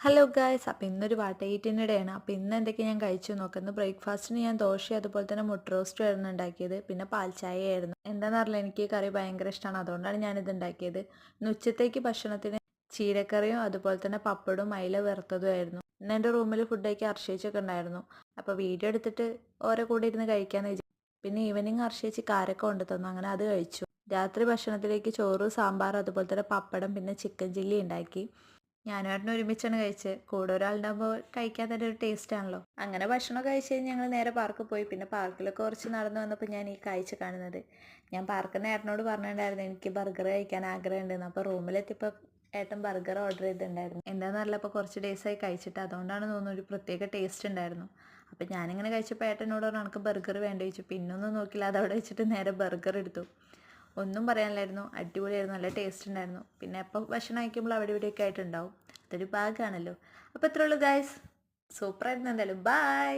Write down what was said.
Hello guys, അപ്പോൾ ഇന്നൊരു വാട്ടയിറ്റിനിടെയാണ്. അപ്പോൾ ഇന്ന് എന്തൊക്കെ ഞാൻ കഴിച്ചു നോക്കുന്നത്. ബ്രേക്ക്ഫാസ്റ്റിന് ഞാൻ ദോശ അതുപോലെ തന്നെ മുട്ട റോസ്റ്റും ആയിരുന്നു ഉണ്ടാക്കിയത്. പിന്നെ പാൽ ചായയായിരുന്നു. എന്താണെന്ന് അറിയില്ല, എനിക്ക് ഈ കറി ഭയങ്കര ഇഷ്ടമാണ്, അതുകൊണ്ടാണ് ഞാനിത് ഉണ്ടാക്കിയത്. ഇന്ന് ഉച്ചത്തേക്ക് ഭക്ഷണത്തിന് ചീരക്കറിയും അതുപോലെ തന്നെ പപ്പടും അയില വറുത്തതും ആയിരുന്നു. ഇന്ന് എൻ്റെ റൂമിൽ ഫുഡ് കഴിക്കാൻ അർഷിച്ചൊക്കെ ഉണ്ടായിരുന്നു. അപ്പോൾ വീഡിയോ എടുത്തിട്ട് ഓരോ കൂടെ ഇരുന്ന് കഴിക്കാമെന്ന് വിചാരിച്ചു. പിന്നെ ഈവനിങ് അർഷിച്ച് കാരക്ക കൊണ്ടു തന്നു, അങ്ങനെ അത് കഴിച്ചു. രാത്രി ഭക്ഷണത്തിലേക്ക് ചോറ്, സാമ്പാർ അതുപോലെ തന്നെ പപ്പടം പിന്നെ ചിക്കൻ ചില്ലി ഉണ്ടാക്കി. ഞാനും ഏട്ടനും ഒരുമിച്ചാണ് കഴിച്ചത്. കൂടെ ഒരാളുണ്ടാകുമ്പോൾ കഴിക്കാൻ തന്നെ ഒരു ടേസ്റ്റ് ആണല്ലോ. അങ്ങനെ ഭക്ഷണം കഴിച്ച് കഴിഞ്ഞ് ഞങ്ങൾ നേരെ പാർക്കിൽ പോയി. പിന്നെ പാർക്കിലൊക്കെ കുറച്ച് നടന്നു വന്നപ്പോൾ ഞാൻ ഈ കാഴ്ച കാണുന്നത്. ഞാൻ പാർക്കിൽ നിന്ന് ഏട്ടനോട് പറഞ്ഞിട്ടുണ്ടായിരുന്നു എനിക്ക് ബർഗർ കഴിക്കാൻ ആഗ്രഹമുണ്ടെന്ന്. അപ്പോൾ റൂമിലെത്തിയപ്പോൾ ഏട്ടൻ ബർഗർ ഓർഡർ ചെയ്തിട്ടുണ്ടായിരുന്നു. എന്താണെന്നറിയില്ല, അപ്പോൾ കുറച്ച് ഡേയ്സായി കഴിച്ചിട്ട്, അതുകൊണ്ടാണ് തോന്നുന്നു ഒരു പ്രത്യേക ടേസ്റ്റ് ഉണ്ടായിരുന്നു. അപ്പോൾ ഞാനിങ്ങനെ കഴിച്ചപ്പോൾ ഏട്ടനോട് പറഞ്ഞു എനിക്ക് ബർഗർ വേണ്ട ചോദിച്ചു. പിന്നൊന്നും നോക്കില്ല, അതവിടെ വെച്ചിട്ട് നേരെ ബർഗർ എടുത്തു. ഒന്നും പറയാനില്ലായിരുന്നു, അടിപൊളിയായിരുന്നു, നല്ല ടേസ്റ്റ് ഉണ്ടായിരുന്നു. പിന്നെ എപ്പോൾ ഭക്ഷണം കഴിക്കുമ്പോൾ അവിടെ ഇവിടെയൊക്കെ ആയിട്ടുണ്ടാവും, അതൊരു ഭാഗമാണല്ലോ. അപ്പോൾ ഇത്രേ ഉള്ളൂ ഗായ്സ്, സൂപ്പറായിരുന്നു എന്തായാലും. ബൈ.